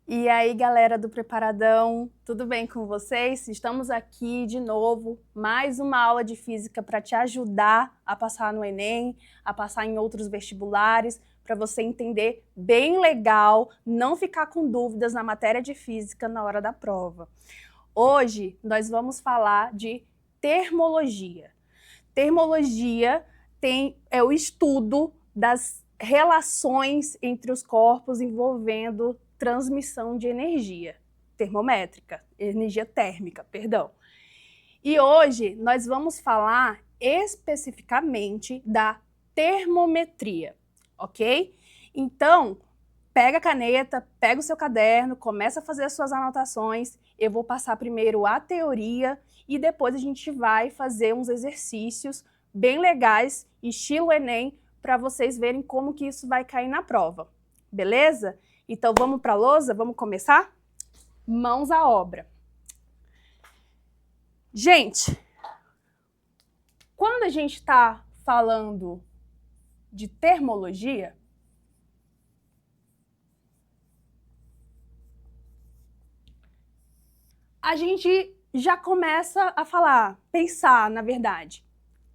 E aí, galera do Preparadão, tudo bem com vocês? Estamos aqui de novo, mais uma aula de física para te ajudar a passar no Enem, a passar em outros vestibulares, para você entender bem legal, não ficar com dúvidas na matéria de física na hora da prova. Hoje nós vamos falar de termologia. Termologia é o estudo das relações entre os corpos envolvendo transmissão de energia termométrica, energia térmica, perdão. E hoje nós vamos falar especificamente da termometria, ok? Então, pega a caneta, pega o seu caderno, começa a fazer as suas anotações. Eu vou passar primeiro a teoria e depois a gente vai fazer uns exercícios bem legais, estilo Enem, para vocês verem como que isso vai cair na prova, beleza? Então vamos para a lousa? Vamos começar? Mãos à obra. Gente, quando a gente está falando de termologia, a gente já começa a falar, pensar, na verdade.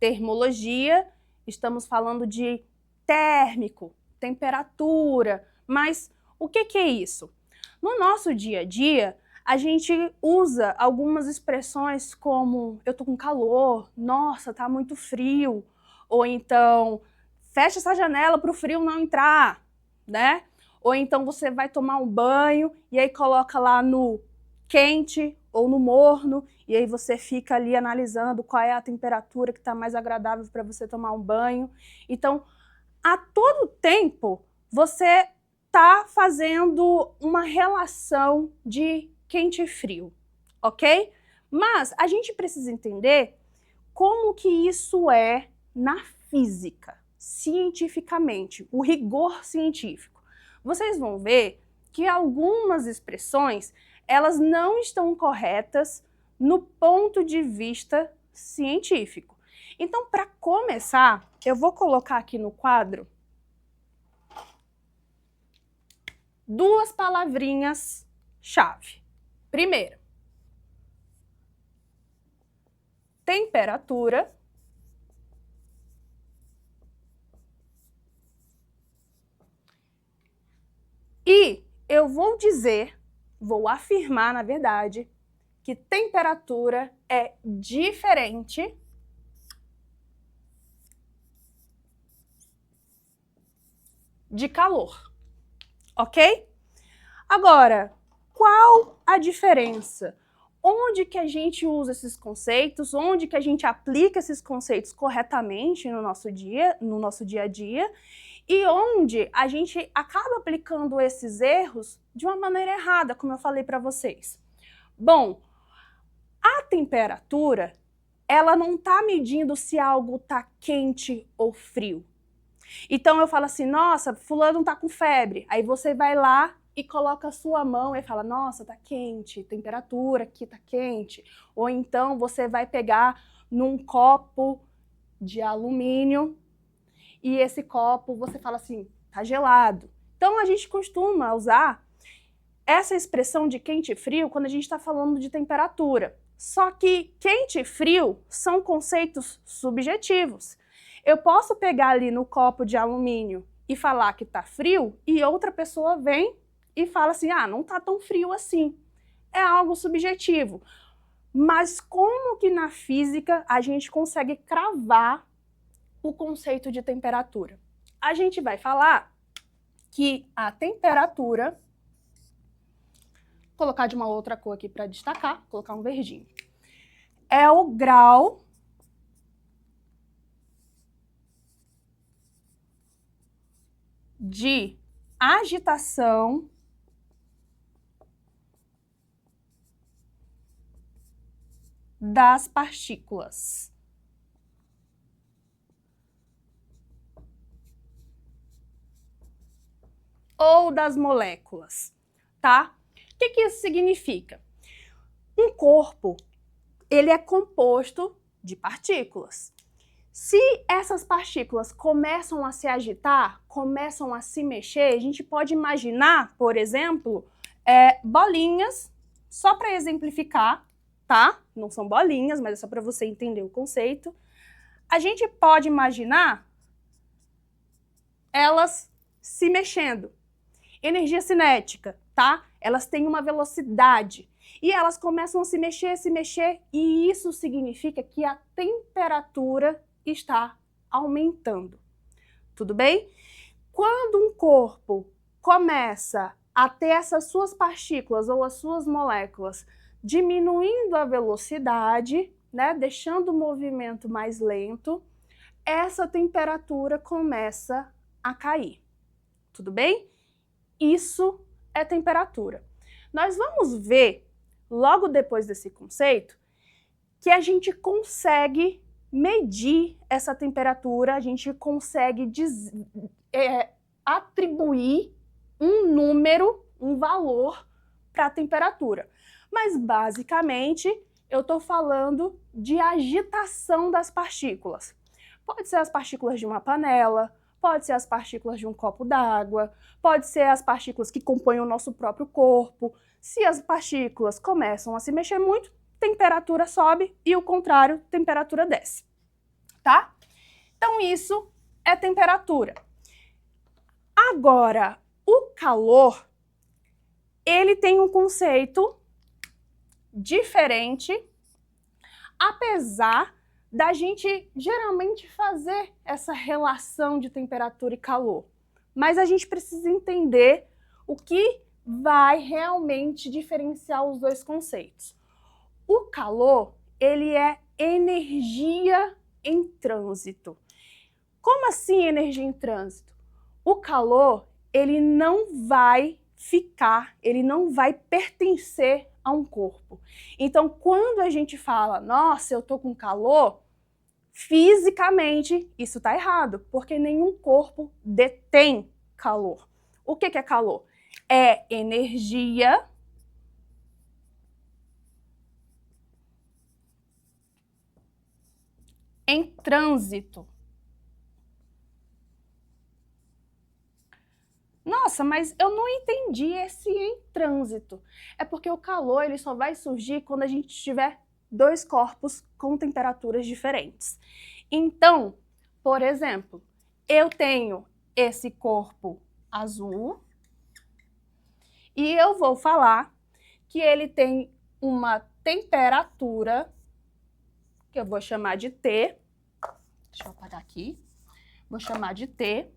Termologia, estamos falando de térmico, temperatura, mas o que é isso? No nosso dia a dia, a gente usa algumas expressões como eu tô com calor, nossa, tá muito frio, ou então fecha essa janela para o frio não entrar, né? Ou então você vai tomar um banho e aí coloca lá no quente ou no morno, e aí você fica ali analisando qual é a temperatura que está mais agradável para você tomar um banho. Então, a todo tempo, você está fazendo uma relação de quente e frio, ok? Mas a gente precisa entender como que isso é na física, cientificamente, o rigor científico. Vocês vão ver que algumas expressões elas não estão corretas no ponto de vista científico. Então, para começar, eu vou colocar aqui no quadro duas palavrinhas-chave. Primeiro, temperatura. E eu vou afirmar, na verdade, que temperatura é diferente de calor, ok? Agora, qual a diferença? Onde que a gente usa esses conceitos? Onde que a gente aplica esses conceitos corretamente no nosso dia a dia? E onde a gente acaba aplicando esses erros de uma maneira errada, como eu falei para vocês. Bom, a temperatura, ela não está medindo se algo está quente ou frio. Então eu falo assim, nossa, fulano está com febre. Aí você vai lá e coloca a sua mão e fala, nossa, está quente, temperatura aqui está quente. Ou então você vai pegar num copo de alumínio e esse copo você fala assim, tá gelado. Então a gente costuma usar essa expressão de quente e frio quando a gente está falando de temperatura. Só que quente e frio são conceitos subjetivos. Eu posso pegar ali no copo de alumínio e falar que tá frio e outra pessoa vem e fala assim, ah, não tá tão frio assim. É algo subjetivo. Mas como que na física a gente consegue cravar o conceito de temperatura? A gente vai falar que a temperatura, vou colocar de uma outra cor aqui para destacar, colocar um verdinho, é o grau de agitação das partículas. Ou das moléculas, tá? O que isso significa? Um corpo, ele é composto de partículas. Se essas partículas começam a se agitar, começam a se mexer, a gente pode imaginar, por exemplo, bolinhas, só para exemplificar, tá? Não são bolinhas, mas é só para você entender o conceito. A gente pode imaginar elas se mexendo. Energia cinética, tá? Elas têm uma velocidade e elas começam a se mexer, e isso significa que a temperatura está aumentando. Tudo bem? Quando um corpo começa a ter essas suas partículas ou as suas moléculas diminuindo a velocidade, né, deixando o movimento mais lento, essa temperatura começa a cair. Tudo bem? Isso é temperatura. Nós vamos ver, logo depois desse conceito, que a gente consegue medir essa temperatura, a gente consegue atribuir um número, um valor para a temperatura. Mas, basicamente, eu estou falando de agitação das partículas. Pode ser as partículas de uma panela, pode ser as partículas de um copo d'água, pode ser as partículas que compõem o nosso próprio corpo. Se as partículas começam a se mexer muito, temperatura sobe e o contrário, temperatura desce, tá? Então, isso é temperatura. Agora, o calor, ele tem um conceito diferente, apesar da gente geralmente fazer essa relação de temperatura e calor. Mas a gente precisa entender o que vai realmente diferenciar os dois conceitos. O calor, ele é energia em trânsito. Como assim energia em trânsito? O calor, ele não vai ficar, ele não vai pertencer a um corpo. Então, quando a gente fala, nossa, eu tô com calor, fisicamente isso tá errado, porque nenhum corpo detém calor. O que é calor? É energia em trânsito. Nossa, mas eu não entendi esse em trânsito. É porque o calor ele só vai surgir quando a gente tiver dois corpos com temperaturas diferentes. Então, por exemplo, eu tenho esse corpo azul e eu vou falar que ele tem uma temperatura que eu vou chamar de T. Deixa eu apagar aqui. Vou chamar de T.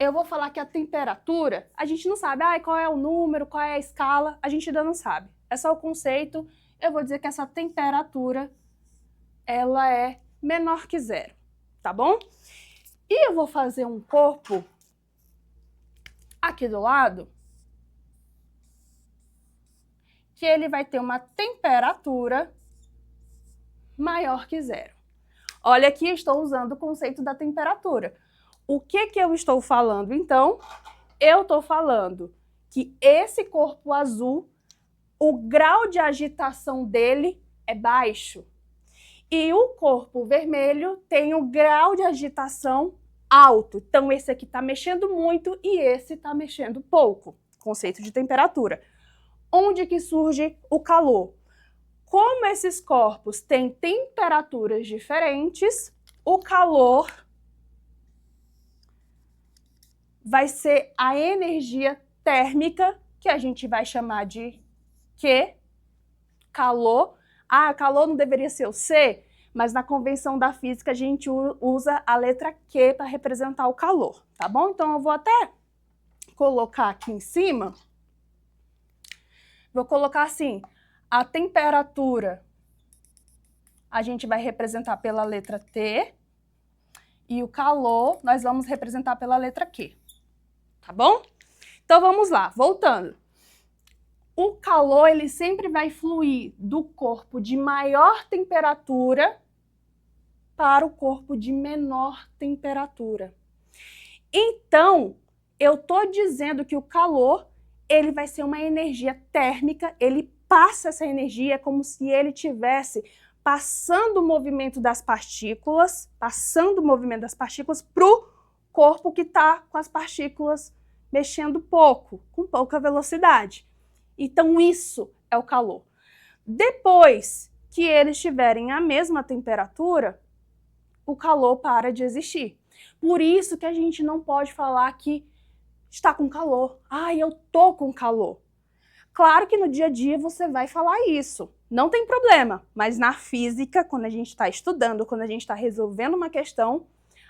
Eu vou falar que a temperatura, a gente não sabe qual é o número, qual é a escala, a gente ainda não sabe. É só o conceito. Eu vou dizer que essa temperatura, ela é menor que zero, tá bom? E eu vou fazer um corpo aqui do lado, que ele vai ter uma temperatura maior que zero. Olha aqui, estou usando o conceito da temperatura. O que eu estou falando, então? Eu estou falando que esse corpo azul, o grau de agitação dele é baixo. E o corpo vermelho tem o grau de agitação alto. Então, esse aqui está mexendo muito e esse está mexendo pouco. Conceito de temperatura. Onde que surge o calor? Como esses corpos têm temperaturas diferentes, o calor vai ser a energia térmica, que a gente vai chamar de Q, calor. Calor não deveria ser o C, mas na convenção da física a gente usa a letra Q para representar o calor, tá bom? Então eu vou até colocar aqui em cima, vou colocar assim, a temperatura a gente vai representar pela letra T e o calor nós vamos representar pela letra Q. Tá bom? Então vamos lá, voltando. O calor ele sempre vai fluir do corpo de maior temperatura para o corpo de menor temperatura. Então, eu estou dizendo que o calor ele vai ser uma energia térmica, ele passa essa energia como se ele tivesse passando o movimento das partículas, para o corpo que está com as partículas mexendo pouco, com pouca velocidade. Então, isso é o calor. Depois que eles tiverem a mesma temperatura, o calor para de existir. Por isso que a gente não pode falar que está com calor. Ai, eu tô com calor. Claro que no dia a dia você vai falar isso, não tem problema, mas na física, quando a gente está estudando, quando a gente está resolvendo uma questão,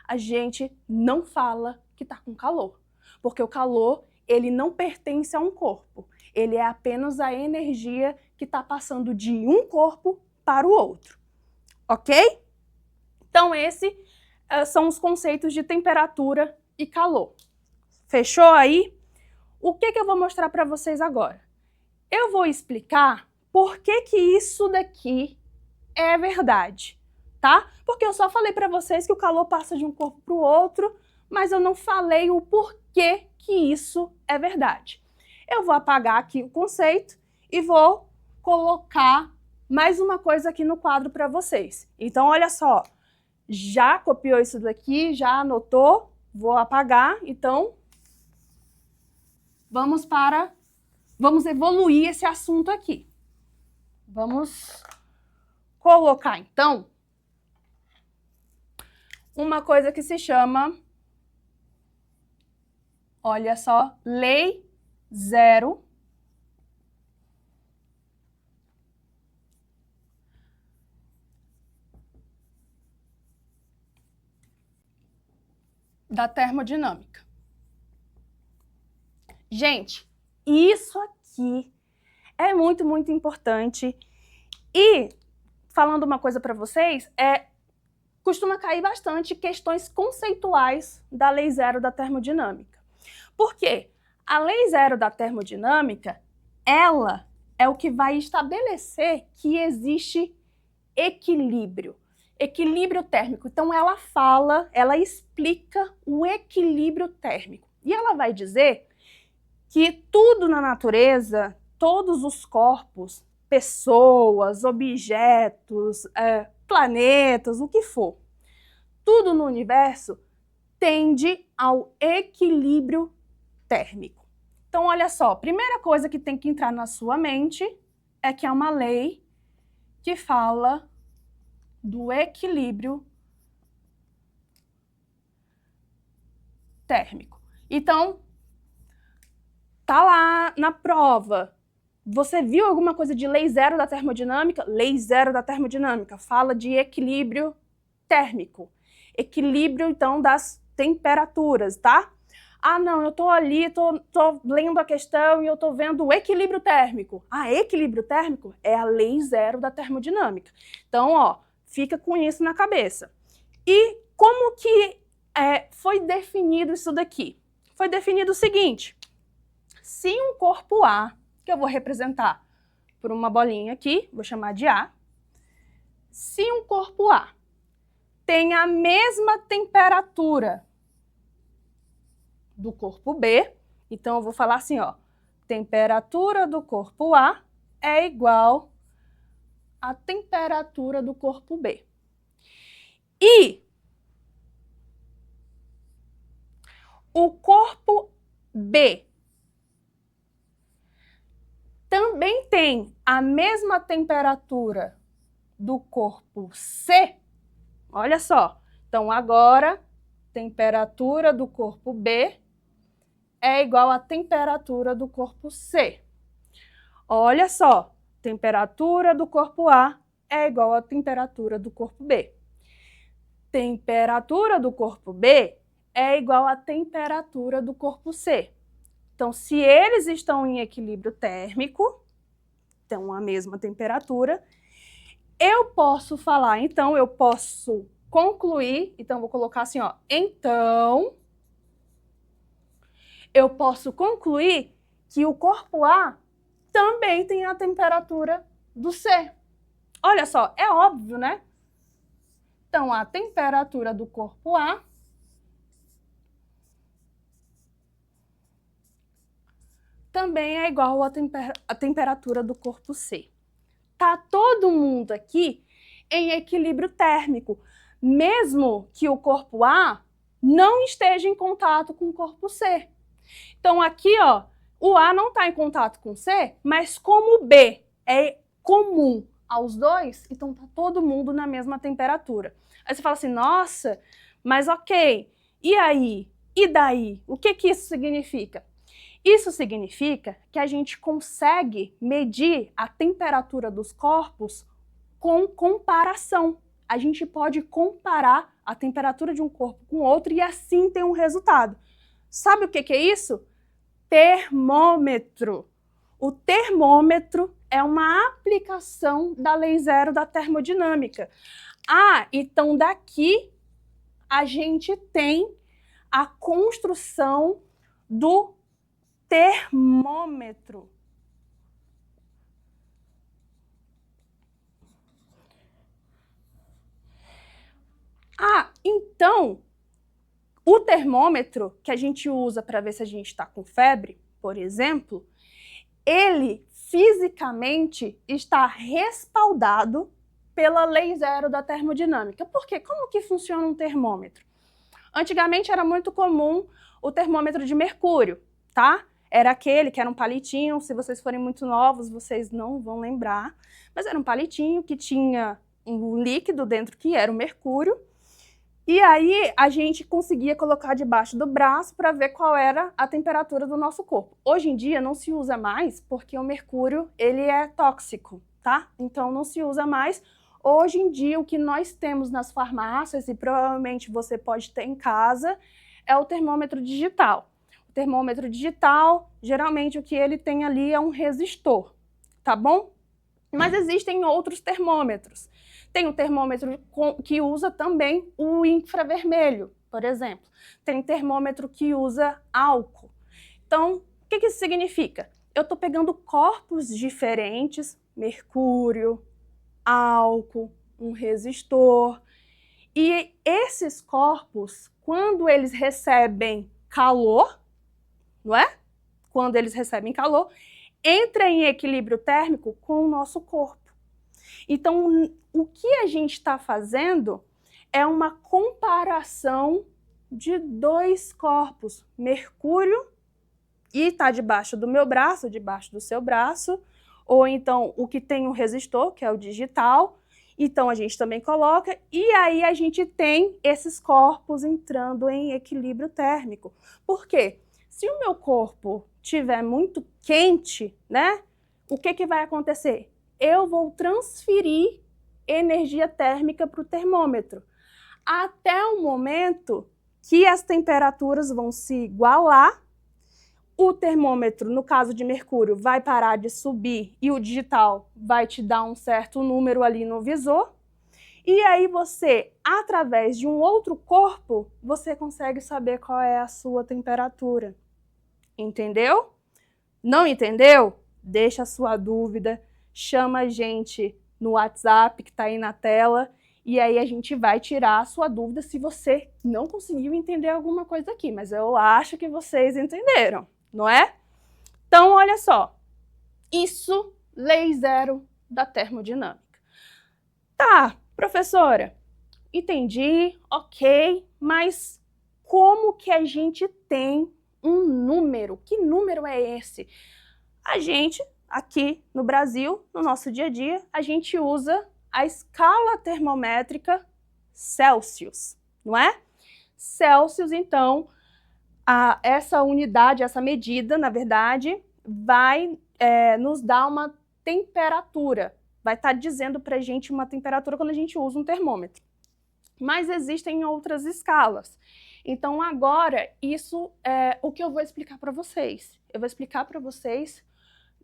a gente não fala que está com calor, porque o calor, ele não pertence a um corpo, ele é apenas a energia que está passando de um corpo para o outro, ok? Então, esses são os conceitos de temperatura e calor. Fechou aí? O que eu vou mostrar para vocês agora? Eu vou explicar por que isso daqui é verdade, tá? Porque eu só falei para vocês que o calor passa de um corpo para o outro, mas eu não falei o porquê que isso é verdade. Eu vou apagar aqui o conceito e vou colocar mais uma coisa aqui no quadro para vocês. Então, olha só, já copiou isso daqui, já anotou, vou apagar, então vamos evoluir esse assunto aqui. Vamos colocar, então, uma coisa que se chama, olha só, Lei Zero da termodinâmica. Gente, isso aqui é muito, muito importante. E, falando uma coisa para vocês, costuma cair bastante questões conceituais da Lei Zero da termodinâmica. Por quê? A Lei Zero da termodinâmica, ela é o que vai estabelecer que existe equilíbrio. Equilíbrio térmico. Então, ela explica o equilíbrio térmico. E ela vai dizer que tudo na natureza, todos os corpos, pessoas, objetos, planetas, o que for, tudo no universo tende ao equilíbrio térmico. Então, olha só, primeira coisa que tem que entrar na sua mente é que é uma lei que fala do equilíbrio térmico. Então, tá lá na prova. Você viu alguma coisa de Lei Zero da termodinâmica? Lei Zero da termodinâmica fala de equilíbrio térmico. Equilíbrio, então, das temperaturas, tá? Ah, não, eu tô ali, tô lendo a questão e eu tô vendo o equilíbrio térmico. Ah, equilíbrio térmico é a Lei Zero da termodinâmica. Então, ó, fica com isso na cabeça. E como que foi definido isso daqui? Foi definido o seguinte: se um corpo A, que eu vou representar por uma bolinha aqui, vou chamar de A, se um corpo A tem a mesma temperatura do corpo B, então eu vou falar assim, ó, temperatura do corpo A é igual à temperatura do corpo B. E o corpo B também tem a mesma temperatura do corpo C, olha só, então agora temperatura do corpo B é igual à temperatura do corpo C. Olha só, temperatura do corpo A é igual à temperatura do corpo B. Temperatura do corpo B é igual à temperatura do corpo C. Então, se eles estão em equilíbrio térmico, então a mesma temperatura, eu posso falar, então eu posso concluir, então vou colocar assim, ó, então eu posso concluir que o corpo A também tem a temperatura do C. Olha só, é óbvio, né? Então, a temperatura do corpo A também é igual à temperatura do corpo C. Tá todo mundo aqui em equilíbrio térmico, mesmo que o corpo A não esteja em contato com o corpo C. Então, aqui, ó, o A não está em contato com o C, mas como o B é comum aos dois, então tá todo mundo na mesma temperatura. Aí você fala assim, nossa, mas ok, e aí? E daí? O que que isso significa? Isso significa que a gente consegue medir a temperatura dos corpos com comparação. A gente pode comparar a temperatura de um corpo com outro e assim ter um resultado. Sabe o que que é isso? Termômetro. O termômetro é uma aplicação da lei zero da termodinâmica. Ah, então daqui a gente tem a construção do termômetro. Ah, então, o termômetro que a gente usa para ver se a gente está com febre, por exemplo, ele fisicamente está respaldado pela lei zero da termodinâmica. Por quê? Como que funciona um termômetro? Antigamente era muito comum o termômetro de mercúrio, tá? Era aquele que era um palitinho, se vocês forem muito novos, vocês não vão lembrar, mas era um palitinho que tinha um líquido dentro que era o mercúrio, e aí a gente conseguia colocar debaixo do braço para ver qual era a temperatura do nosso corpo. Hoje em dia não se usa mais porque o mercúrio ele é tóxico, tá? Então não se usa mais. Hoje em dia o que nós temos nas farmácias e provavelmente você pode ter em casa é o termômetro digital. O termômetro digital, geralmente o que ele tem ali é um resistor, tá bom? Mas existem outros termômetros. Tem um termômetro que usa também o infravermelho, por exemplo. Tem termômetro que usa álcool. Então, o que isso significa? Eu estou pegando corpos diferentes, mercúrio, álcool, um resistor, e esses corpos, quando eles recebem calor, não é? Quando eles recebem calor, entra em equilíbrio térmico com o nosso corpo. Então, o que a gente está fazendo é uma comparação de dois corpos, mercúrio, e está debaixo do meu braço, debaixo do seu braço, ou então o que tem o resistor, que é o digital, então a gente também coloca, e aí a gente tem esses corpos entrando em equilíbrio térmico. Por quê? Se o meu corpo estiver muito quente, né, o que que vai acontecer? Eu vou transferir energia térmica para o termômetro, até o momento que as temperaturas vão se igualar, o termômetro, no caso de mercúrio, vai parar de subir e o digital vai te dar um certo número ali no visor, e aí você, através de um outro corpo, você consegue saber qual é a sua temperatura. Entendeu? Não entendeu? Deixa a sua dúvida, chama a gente no WhatsApp que está aí na tela e aí a gente vai tirar a sua dúvida se você não conseguiu entender alguma coisa aqui, mas eu acho que vocês entenderam, não é? Então, olha só, isso, lei zero da termodinâmica. Tá, professora, entendi, ok, mas como que a gente tem um número? Que número é esse? A gente, aqui no Brasil, no nosso dia a dia, a gente usa a escala termométrica Celsius, não é? Celsius, então, essa unidade, essa medida, na verdade, vai nos dar uma temperatura, vai estar dizendo para a gente uma temperatura quando a gente usa um termômetro. Mas existem outras escalas. Então, agora, isso é o que eu vou explicar para vocês. Eu vou explicar para vocês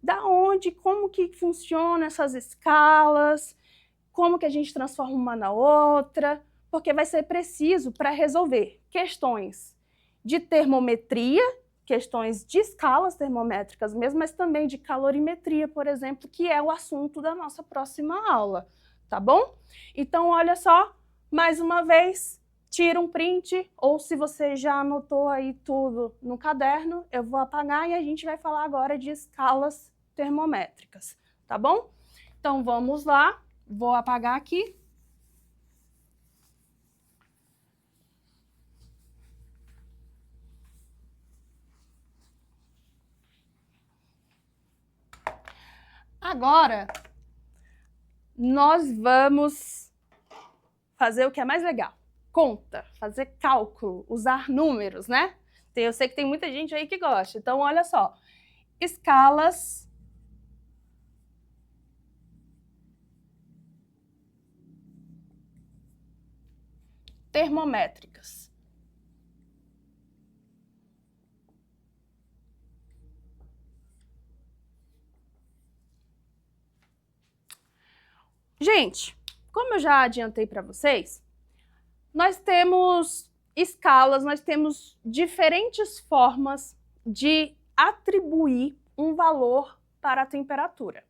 da onde, como que funciona essas escalas, como que a gente transforma uma na outra, porque vai ser preciso para resolver questões de termometria, questões de escalas termométricas mesmo, mas também de calorimetria, por exemplo, que é o assunto da nossa próxima aula, tá bom? Então, olha só, mais uma vez, tira um print, ou se você já anotou aí tudo no caderno, eu vou apagar e a gente vai falar agora de escalas termométricas, tá bom? Então, vamos lá, vou apagar aqui. Agora, nós vamos fazer o que é mais legal. Conta, fazer cálculo, usar números, né? Eu sei que tem muita gente aí que gosta. Então, olha só. Escalas termométricas. Gente, como eu já adiantei para vocês, nós temos escalas, nós temos diferentes formas de atribuir um valor para a temperatura,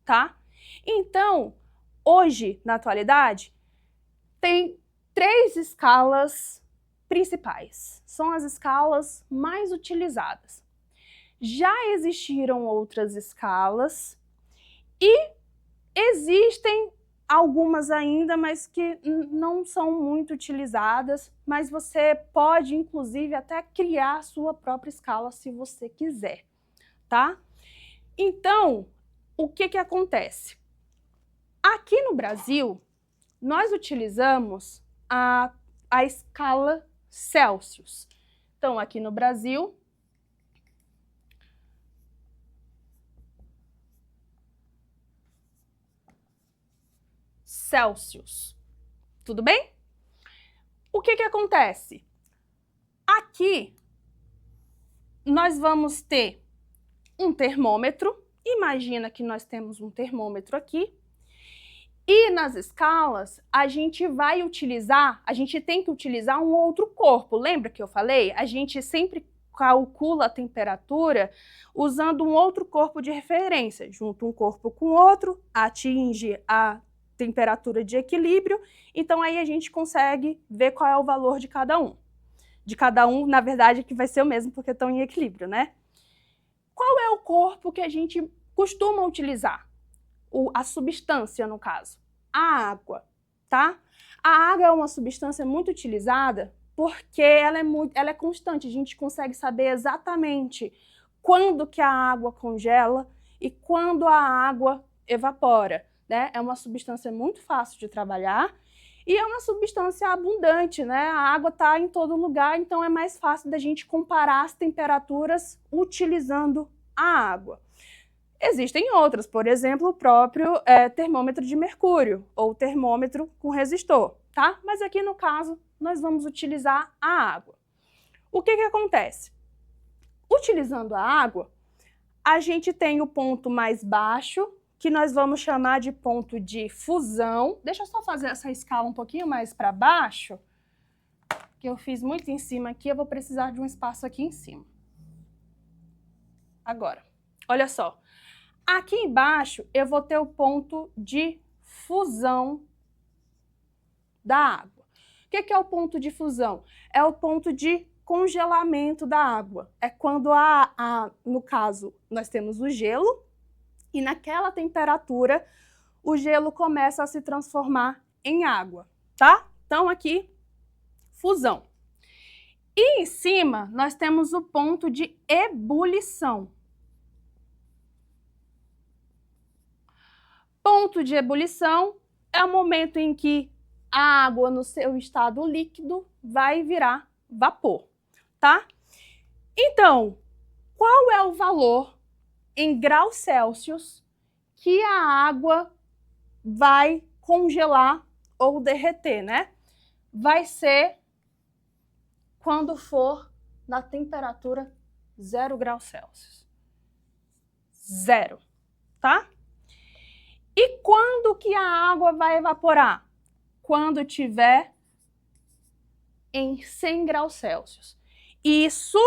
tá? Então, hoje, na atualidade, tem 3 escalas principais. São as escalas mais utilizadas. Já existiram outras escalas e existem algumas ainda, mas que não são muito utilizadas, mas você pode, inclusive, até criar a sua própria escala se você quiser, tá? Então, o que acontece? Aqui no Brasil, nós utilizamos a escala Celsius. Então, aqui no Brasil, Celsius. Tudo bem? O que acontece? Aqui, nós vamos ter um termômetro. Imagina que nós temos um termômetro aqui. E nas escalas, a gente tem que utilizar um outro corpo. Lembra que eu falei? A gente sempre calcula a temperatura usando um outro corpo de referência. Junta um corpo com o outro, atinge a temperatura de equilíbrio, então aí a gente consegue ver qual é o valor de cada um. De cada um, na verdade, que vai ser o mesmo, porque estão em equilíbrio, né? Qual é o corpo que a gente costuma utilizar? A substância, no caso. A água, tá? A água é uma substância muito utilizada porque ela é constante, a gente consegue saber exatamente quando que a água congela e quando a água evapora. Né? É uma substância muito fácil de trabalhar e é uma substância abundante, né? A água está em todo lugar, então é mais fácil da gente comparar as temperaturas utilizando a água. Existem outras, por exemplo, o próprio termômetro de mercúrio ou termômetro com resistor, tá? Mas aqui no caso, nós vamos utilizar a água. O que acontece? Utilizando a água, a gente tem o ponto mais baixo, que nós vamos chamar de ponto de fusão. Deixa eu só fazer essa escala um pouquinho mais para baixo, que eu fiz muito em cima aqui, eu vou precisar de um espaço aqui em cima. Agora, olha só. Aqui embaixo eu vou ter o ponto de fusão da água. O que é o ponto de fusão? É o ponto de congelamento da água. É quando, no caso, nós temos o gelo, e naquela temperatura, o gelo começa a se transformar em água, tá? Então, aqui, fusão. E em cima, nós temos o ponto de ebulição. Ponto de ebulição é o momento em que a água, no seu estado líquido, vai virar vapor, tá? Então, qual é o valor em graus Celsius que a água vai congelar ou derreter, né? Vai ser quando for na temperatura 0 graus Celsius. 0, tá? E quando que a água vai evaporar? Quando tiver em 100 graus Celsius. Isso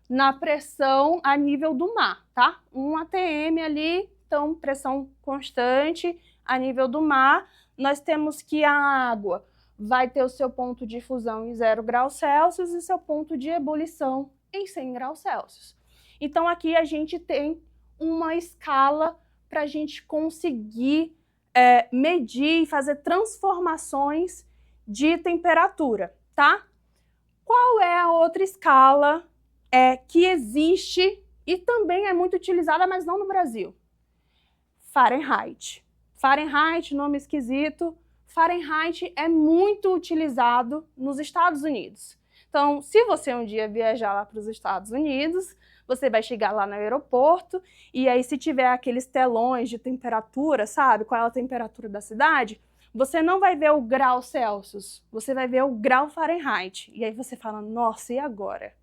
na pressão a nível do mar, tá? 1 atm ali, então pressão constante a nível do mar. Nós temos que a água vai ter o seu ponto de fusão em 0 graus Celsius e seu ponto de ebulição em 100 graus Celsius. Então aqui a gente tem uma escala para a gente conseguir medir e fazer transformações de temperatura, tá? Qual é a outra escala que existe e também é muito utilizada, mas não no Brasil? Fahrenheit. Fahrenheit, nome esquisito. Fahrenheit é muito utilizado nos Estados Unidos. Então, se você um dia viajar lá para os Estados Unidos, você vai chegar lá no aeroporto e aí se tiver aqueles telões de temperatura, sabe? Qual é a temperatura da cidade? Você não vai ver o grau Celsius, você vai ver o grau Fahrenheit. E aí você fala, nossa, e agora?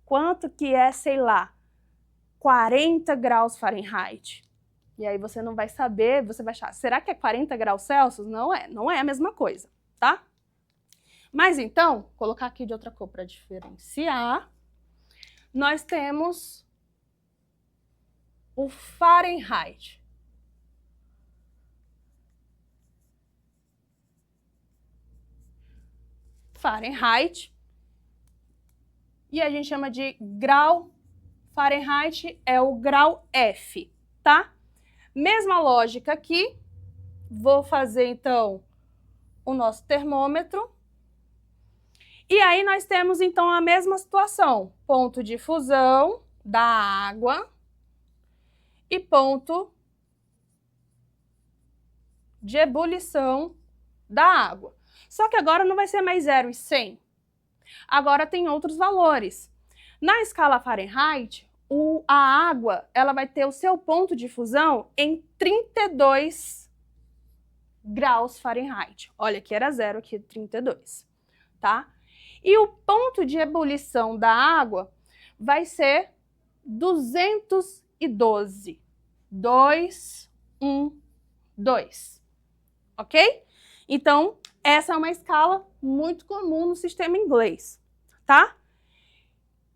Quanto que é, sei lá, 40 graus Fahrenheit? E aí você não vai saber, você vai achar, será que é 40 graus Celsius? Não é a mesma coisa, tá? Mas então, vou colocar aqui de outra cor para diferenciar, nós temos o Fahrenheit. Fahrenheit, e a gente chama de grau Fahrenheit, é o grau F, tá? Mesma lógica aqui, vou fazer então o nosso termômetro. E aí nós temos então a mesma situação, ponto de fusão da água e ponto de ebulição da água. Só que agora não vai ser mais 0 e 100. Agora tem outros valores. Na escala Fahrenheit, a água ela vai ter o seu ponto de fusão em 32 graus Fahrenheit. Olha, aqui era 0, aqui 32, tá? E o ponto de ebulição da água vai ser 212. 2, 1, 2. Ok? Então, essa é uma escala muito comum no sistema inglês, tá?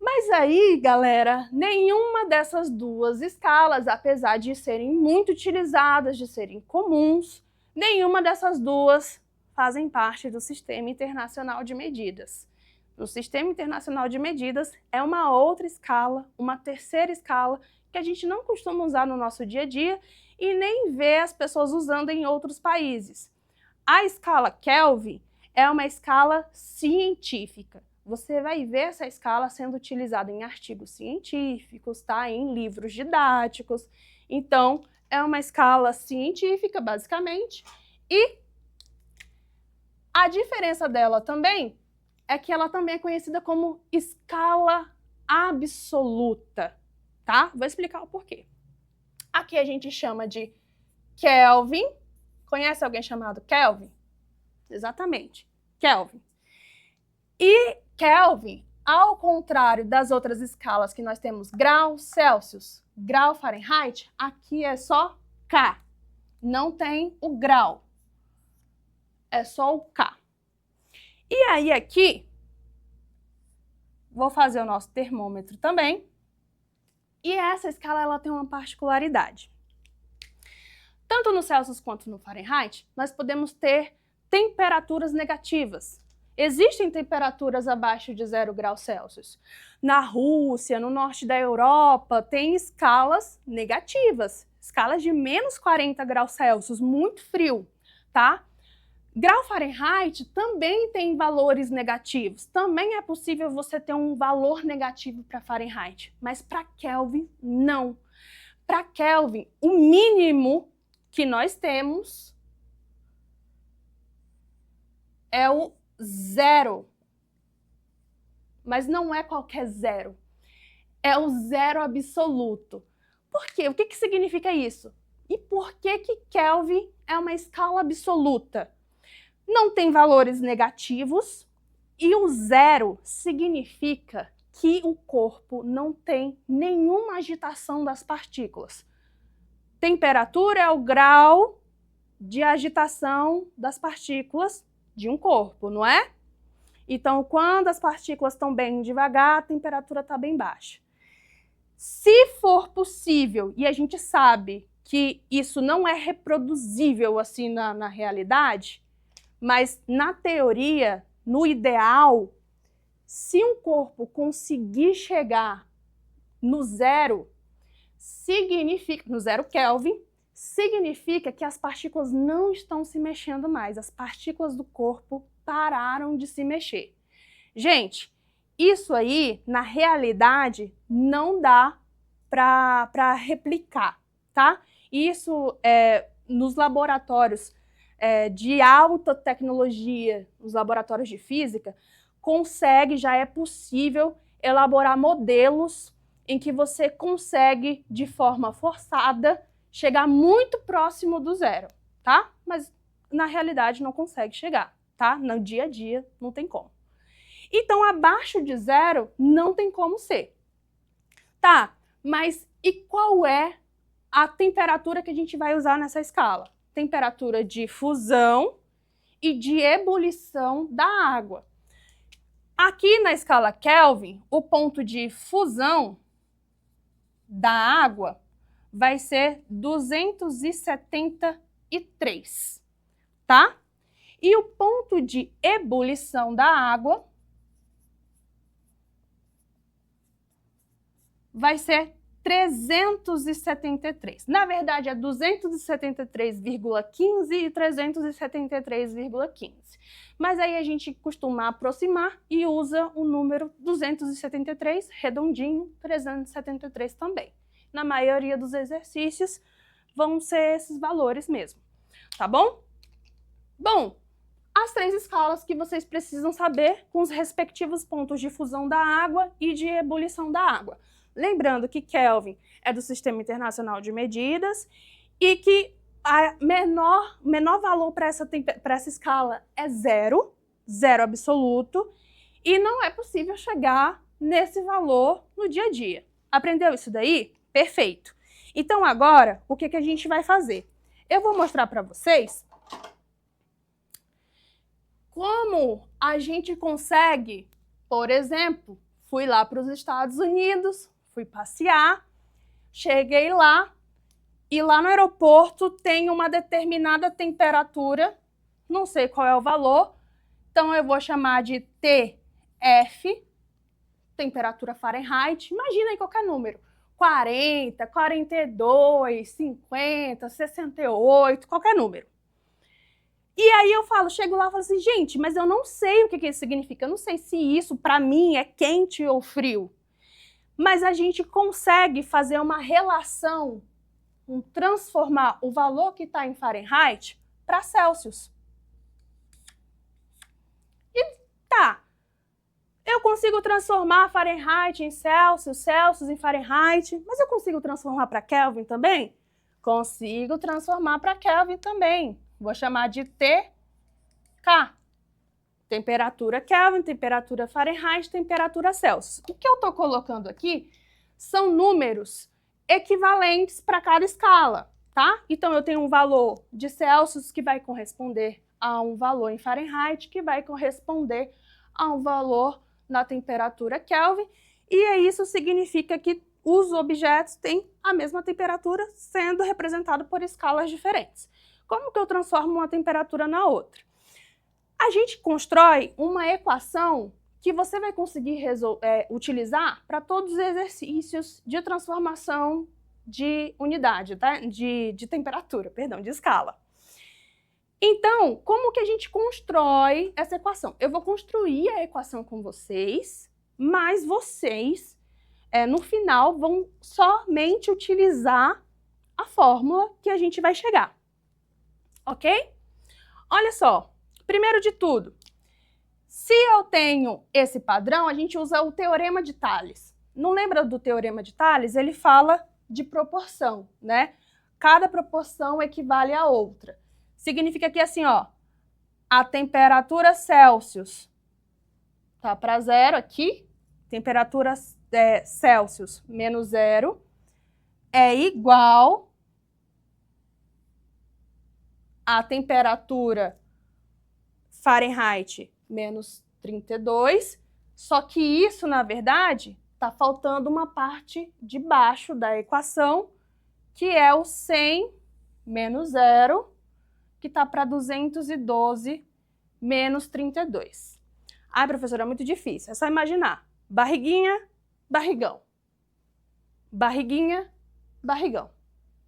Mas aí, galera, nenhuma dessas duas escalas, apesar de serem muito utilizadas, de serem comuns, nenhuma dessas duas fazem parte do Sistema Internacional de Medidas. O Sistema Internacional de Medidas é uma outra escala, uma terceira escala, que a gente não costuma usar no nosso dia a dia e nem vê as pessoas usando em outros países. A escala Kelvin é uma escala científica. Você vai ver essa escala sendo utilizada em artigos científicos, tá? Em livros didáticos. Então, é uma escala científica, basicamente. E a diferença dela também é que ela também é conhecida como escala absoluta, tá? Vou explicar o porquê. Aqui a gente chama de Kelvin. Conhece alguém chamado Kelvin? Exatamente, Kelvin. E Kelvin, ao contrário das outras escalas que nós temos grau Celsius, grau Fahrenheit, aqui é só K. Não tem o grau. É só o K. E aí aqui, vou fazer o nosso termômetro também. E essa escala ela tem uma particularidade. Tanto no Celsius quanto no Fahrenheit, nós podemos ter temperaturas negativas. Existem temperaturas abaixo de 0 graus Celsius. Na Rússia, no norte da Europa, tem escalas negativas. Escalas de menos 40 graus Celsius, muito frio, tá? Grau Fahrenheit também tem valores negativos. Também é possível você ter um valor negativo para Fahrenheit, mas para Kelvin, não. Para Kelvin, o mínimo que nós temos é o 0. Mas não é qualquer 0. É o 0 absoluto. Por quê? O que significa isso? E por que Kelvin é uma escala absoluta? Não tem valores negativos e o 0 significa que o corpo não tem nenhuma agitação das partículas. Temperatura é o grau de agitação das partículas de um corpo, não é? Então, quando as partículas estão bem devagar, a temperatura está bem baixa. Se for possível, e a gente sabe que isso não é reproduzível assim na realidade, mas na teoria, no ideal, se um corpo conseguir chegar no 0, no 0 Kelvin, significa que as partículas não estão se mexendo mais, as partículas do corpo pararam de se mexer. Gente, isso aí, na realidade, não dá para replicar, tá? E isso, nos laboratórios de alta tecnologia, os laboratórios de física, já é possível elaborar modelos em que você consegue, de forma forçada, chegar muito próximo do zero, tá? Mas, na realidade, não consegue chegar, tá? No dia a dia, não tem como. Então, abaixo de zero, não tem como ser. Tá, mas e qual é a temperatura que a gente vai usar nessa escala? Temperatura de fusão e de ebulição da água. Aqui na escala Kelvin, o ponto de fusão da água vai ser 273, tá? E o ponto de ebulição da água vai ser 373. Na verdade, é 273,15 e 373,15. Mas aí a gente costuma aproximar e usa o número 273, redondinho, 373 também. Na maioria dos exercícios vão ser esses valores mesmo, tá bom? Bom, as 3 escalas que vocês precisam saber com os respectivos pontos de fusão da água e de ebulição da água. Lembrando que Kelvin é do Sistema Internacional de Medidas e que o menor valor para essa escala é zero absoluto, e não é possível chegar nesse valor no dia a dia. Aprendeu isso daí? Perfeito! Então agora, o que a gente vai fazer? Eu vou mostrar para vocês como a gente consegue, por exemplo, fui lá para os Estados Unidos, fui passear, cheguei lá e lá no aeroporto tem uma determinada temperatura, não sei qual é o valor, então eu vou chamar de TF, temperatura Fahrenheit, imagina aí qualquer número, 40, 42, 50, 68, qualquer número. E aí eu chego lá e falo assim, gente, mas eu não sei o que isso significa, eu não sei se isso para mim é quente ou frio. Mas a gente consegue fazer uma relação, transformar o valor que está em Fahrenheit para Celsius. E tá, eu consigo transformar Fahrenheit em Celsius, Celsius em Fahrenheit, mas eu consigo transformar para Kelvin também? Consigo transformar para Kelvin também. Vou chamar de TK. Temperatura Kelvin, temperatura Fahrenheit, temperatura Celsius. O que eu estou colocando aqui são números equivalentes para cada escala, tá? Então, eu tenho um valor de Celsius que vai corresponder a um valor em Fahrenheit, que vai corresponder a um valor na temperatura Kelvin, e isso significa que os objetos têm a mesma temperatura, sendo representado por escalas diferentes. Como que eu transformo uma temperatura na outra? A gente constrói uma equação que você vai conseguir utilizar para todos os exercícios de transformação de unidade, tá? de temperatura, perdão, de escala. Então, como que a gente constrói essa equação? Eu vou construir a equação com vocês, mas vocês, no final, vão somente utilizar a fórmula que a gente vai chegar. Ok? Olha só. Primeiro de tudo, se eu tenho esse padrão, a gente usa o Teorema de Thales. Não lembra do Teorema de Thales? Ele fala de proporção, né? Cada proporção equivale a outra. Significa que assim, ó, a temperatura Celsius tá para zero aqui, temperatura Celsius menos zero é igual a temperatura Fahrenheit menos 32, só que isso, na verdade, está faltando uma parte de baixo da equação, que é o 100 menos zero, que está para 212 menos 32. Ai, professora, é muito difícil, é só imaginar. Barriguinha, barrigão. Barriguinha, barrigão.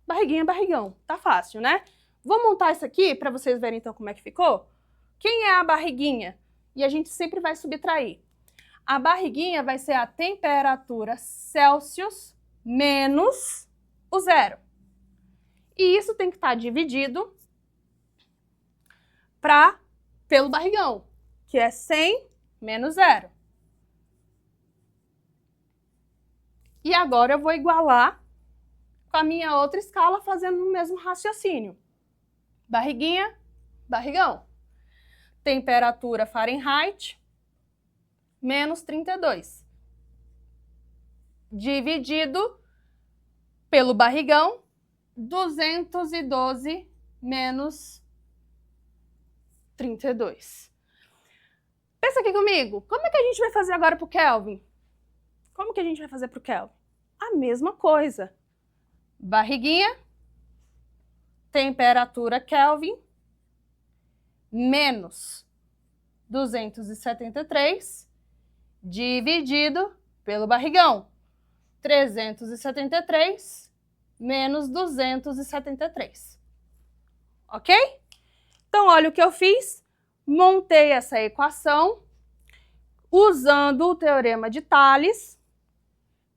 Barriguinha, barrigão. Tá fácil, né? Vou montar isso aqui para vocês verem então como é que ficou. Quem é a barriguinha? E a gente sempre vai subtrair. A barriguinha vai ser a temperatura Celsius menos o zero. E isso tem que estar dividido pelo barrigão, que é 100 menos 0. E agora eu vou igualar com a minha outra escala, fazendo o mesmo raciocínio. Barriguinha, barrigão. Temperatura Fahrenheit, menos 32. Dividido pelo barrigão, 212 menos 32. Pensa aqui comigo, como é que a gente vai fazer agora para o Kelvin? Como que a gente vai fazer para o Kelvin? A mesma coisa. Barriguinha, temperatura Kelvin, menos 273, dividido pelo barrigão. 373 menos 273. Ok? Então, olha o que eu fiz. Montei essa equação usando o teorema de Thales.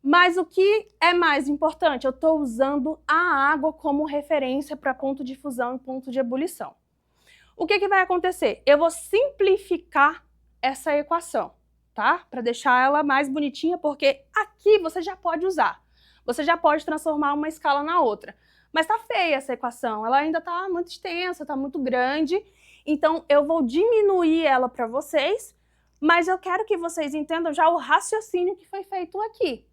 Mas o que é mais importante? Eu estou usando a água como referência para ponto de fusão e ponto de ebulição. O que vai acontecer? Eu vou simplificar essa equação, tá? Para deixar ela mais bonitinha, porque aqui você já pode usar. Você já pode transformar uma escala na outra. Mas tá feia essa equação, ela ainda tá muito extensa, tá muito grande. Então, eu vou diminuir ela para vocês, mas eu quero que vocês entendam já o raciocínio que foi feito aqui,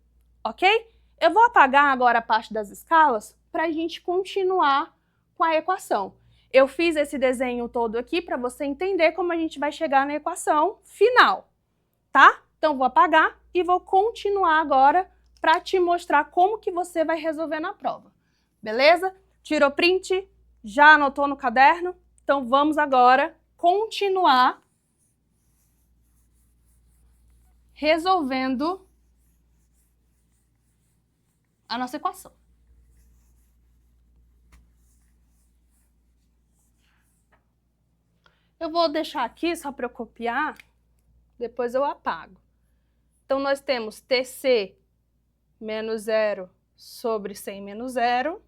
ok? Eu vou apagar agora a parte das escalas para a gente continuar com a equação. Eu fiz esse desenho todo aqui para você entender como a gente vai chegar na equação final, tá? Então, vou apagar e vou continuar agora para te mostrar como que você vai resolver na prova. Beleza? Tirou print? Já anotou no caderno? Então, vamos agora continuar resolvendo a nossa equação. Eu vou deixar aqui só para eu copiar, depois eu apago. Então, nós temos TC menos 0 sobre 100 menos 0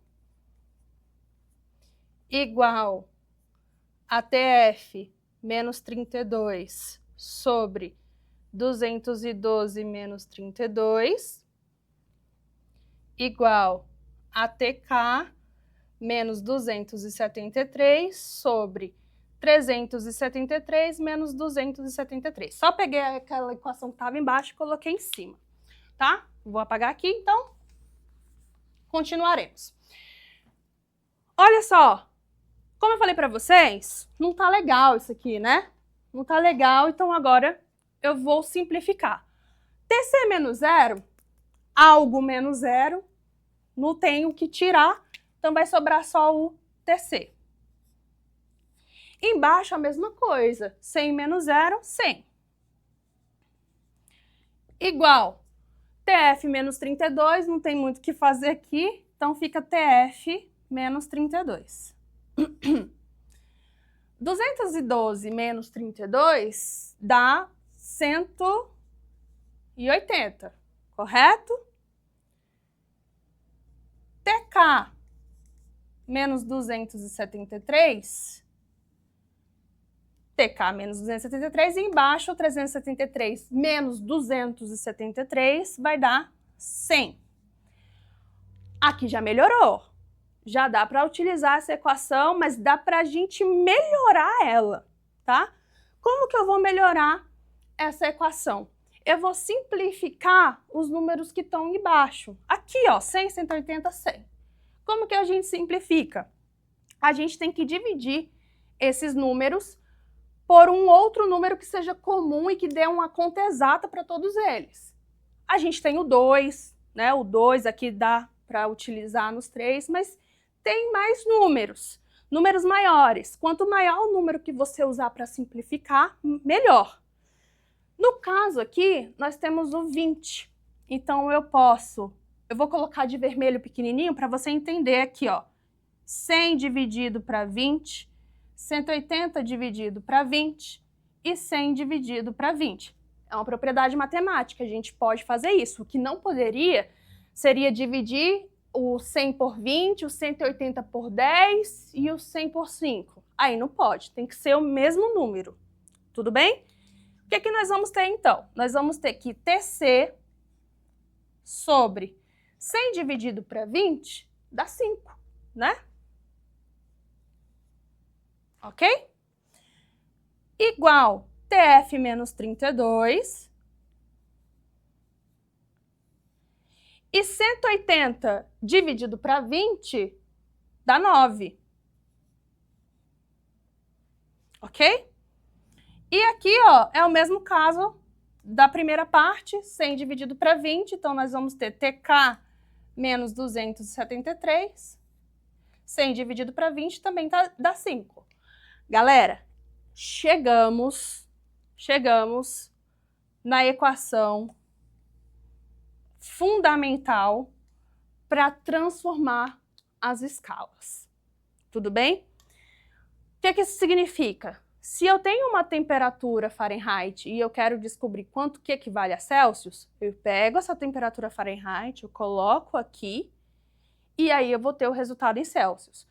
igual a TF menos 32 sobre 212 menos 32 igual a TK menos 273 sobre 373 menos 273. Só peguei aquela equação que estava embaixo e coloquei em cima, tá? Vou apagar aqui, então continuaremos. Olha só, como eu falei para vocês, não tá legal isso aqui, né? Não tá legal, então agora eu vou simplificar. TC menos 0, algo menos 0, não tem o que tirar, então vai sobrar só o TC. Embaixo a mesma coisa, 100 menos 0, 100. Igual TF menos 32, não tem muito o que fazer aqui, então fica TF menos 32. 212 menos 32 dá 180, correto? TK menos 273, TK menos 273, e embaixo 373 menos 273 vai dar 100. Aqui já melhorou. Já dá para utilizar essa equação, mas dá para a gente melhorar ela, tá? Como que eu vou melhorar essa equação? Eu vou simplificar os números que estão embaixo. Aqui, ó, 100, 180, 100. Como que a gente simplifica? A gente tem que dividir esses números por um outro número que seja comum e que dê uma conta exata para todos eles. A gente tem o 2, né? O 2 aqui dá para utilizar nos 3, mas tem mais números, números maiores. Quanto maior o número que você usar para simplificar, melhor. No caso aqui, nós temos o 20. Então, eu vou colocar de vermelho pequenininho para você entender aqui, ó. 100 dividido para 20, 180 dividido para 20 e 100 dividido para 20. É uma propriedade matemática, a gente pode fazer isso. O que não poderia seria dividir o 100 por 20, o 180 por 10 e o 100 por 5. Aí não pode, tem que ser o mesmo número. Tudo bem? O que nós vamos ter então? Nós vamos ter que TC sobre 100 dividido para 20 dá 5, né? Ok? Igual TF menos 32 e 180 dividido para 20 dá 9. Ok? E aqui, ó, é o mesmo caso da primeira parte, 100 dividido para 20, então nós vamos ter TK menos 273, 100 dividido para 20 também dá 5. Galera, chegamos na equação fundamental para transformar as escalas. Tudo bem? O que isso significa? Se eu tenho uma temperatura Fahrenheit e eu quero descobrir quanto que equivale a Celsius, eu pego essa temperatura Fahrenheit, eu coloco aqui e aí eu vou ter o resultado em Celsius.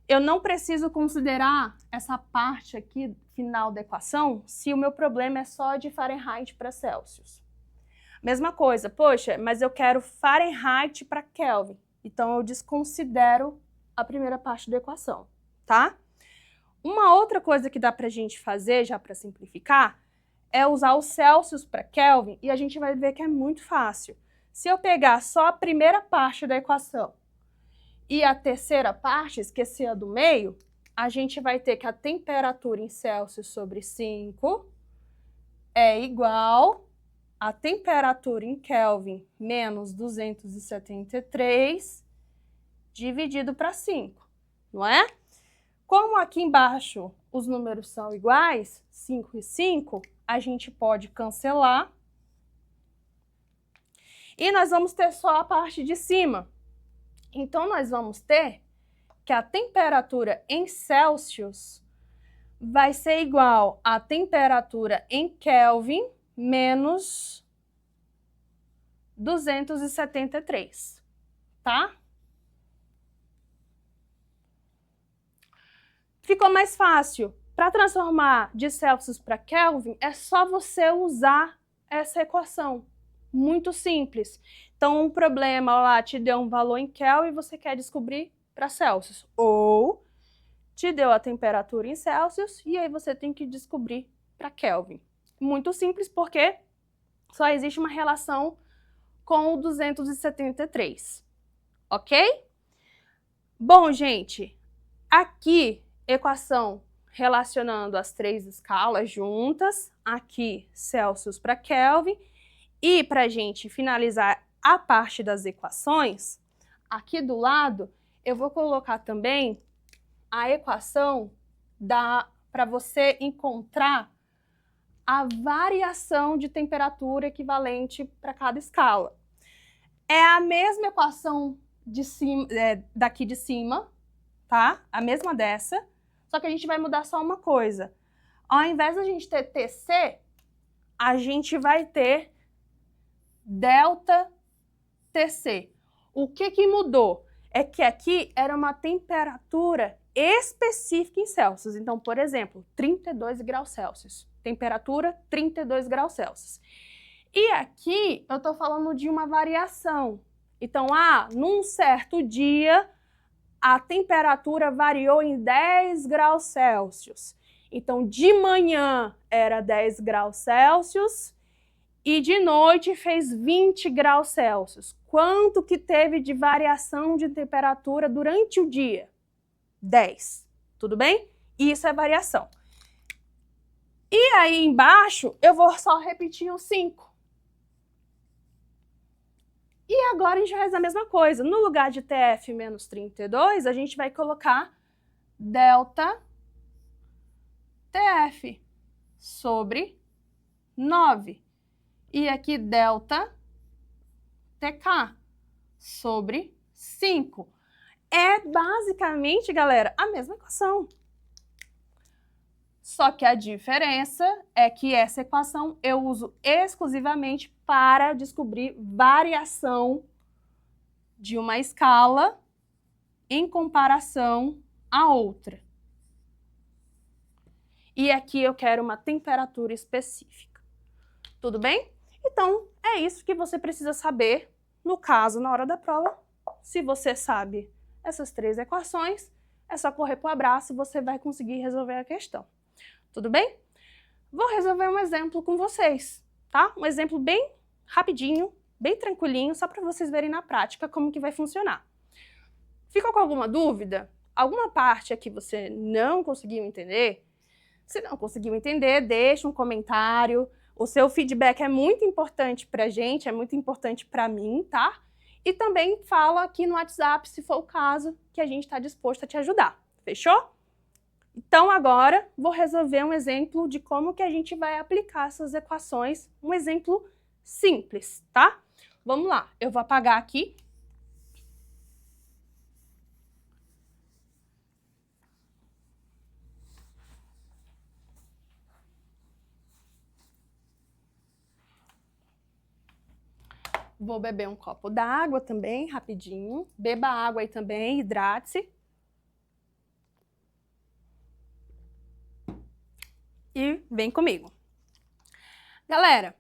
Eu não preciso considerar essa parte aqui final da equação se o meu problema é só de Fahrenheit para Celsius. Mesma coisa, poxa, mas eu quero Fahrenheit para Kelvin, então eu desconsidero a primeira parte da equação, tá? Uma outra coisa que dá para a gente fazer, já para simplificar, é usar o Celsius para Kelvin e a gente vai ver que é muito fácil. Se eu pegar só a primeira parte da equação e a terceira parte, esquecer a do meio, a gente vai ter que a temperatura em Celsius sobre 5 é igual a temperatura em Kelvin menos 273 dividido para 5, não é? Como aqui embaixo os números são iguais, 5 e 5, a gente pode cancelar. E nós vamos ter só a parte de cima. Então, nós vamos ter que a temperatura em Celsius vai ser igual à temperatura em Kelvin menos 273, tá? Ficou mais fácil. Para transformar de Celsius para Kelvin, é só você usar essa equação. Muito simples. Então, um problema lá te deu um valor em Kelvin e você quer descobrir para Celsius. Ou te deu a temperatura em Celsius e aí você tem que descobrir para Kelvin. Muito simples porque só existe uma relação com o 273. Ok? Bom, gente, aqui equação relacionando as três escalas juntas, aqui Celsius para Kelvin, e para a gente finalizar a parte das equações, aqui do lado eu vou colocar também a equação para você encontrar a variação de temperatura equivalente para cada escala. É a mesma equação de cima, daqui de cima, tá? A mesma dessa. Só que a gente vai mudar só uma coisa. Ao invés de a gente ter TC, a gente vai ter delta TC. O que mudou? É que aqui era uma temperatura específica em Celsius. Então, por exemplo, 32 graus Celsius. Temperatura 32 graus Celsius. E aqui eu estou falando de uma variação. Então, num certo dia, a temperatura variou em 10 graus Celsius. Então, de manhã era 10 graus Celsius e de noite fez 20 graus Celsius. Quanto que teve de variação de temperatura durante o dia? 10. Tudo bem? Isso é variação. E aí embaixo eu vou só repetir o 5. E agora a gente faz a mesma coisa. No lugar de TF menos 32, a gente vai colocar delta TF sobre 9. E aqui delta TK sobre 5. É basicamente, galera, a mesma equação. Só que a diferença é que essa equação eu uso exclusivamente para descobrir variação de uma escala em comparação à outra. E aqui eu quero uma temperatura específica. Tudo bem? Então, é isso que você precisa saber, no caso, na hora da prova. Se você sabe essas 3 equações, é só correr para o abraço e você vai conseguir resolver a questão. Tudo bem? Vou resolver um exemplo com vocês, tá? Um exemplo bem rapidinho, bem tranquilinho, só para vocês verem na prática como que vai funcionar. Ficou com alguma dúvida? Alguma parte aqui você não conseguiu entender? Se não conseguiu entender, deixa um comentário. O seu feedback é muito importante pra gente, é muito importante pra mim, tá? E também fala aqui no WhatsApp, se for o caso, que a gente está disposto a te ajudar. Fechou? Então agora vou resolver um exemplo de como que a gente vai aplicar essas equações, um exemplo simples, tá? Vamos lá, eu vou apagar aqui. Vou beber um copo d'água também, rapidinho. Beba água aí também, hidrate-se. E vem comigo. Galera,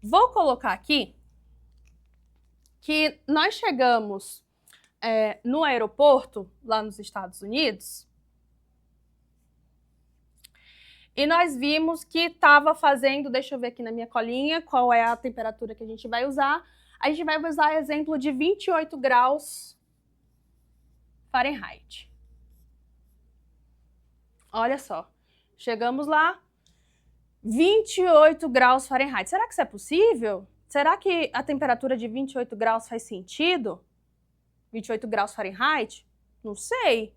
vou colocar aqui que nós chegamos no aeroporto, lá nos Estados Unidos, e nós vimos que estava fazendo, deixa eu ver aqui na minha colinha, qual é a temperatura que a gente vai usar. A gente vai usar exemplo de 28 graus Fahrenheit. Olha só, chegamos lá, 28 graus Fahrenheit. Será que isso é possível? Será que a temperatura de 28 graus faz sentido? 28 graus Fahrenheit? Não sei.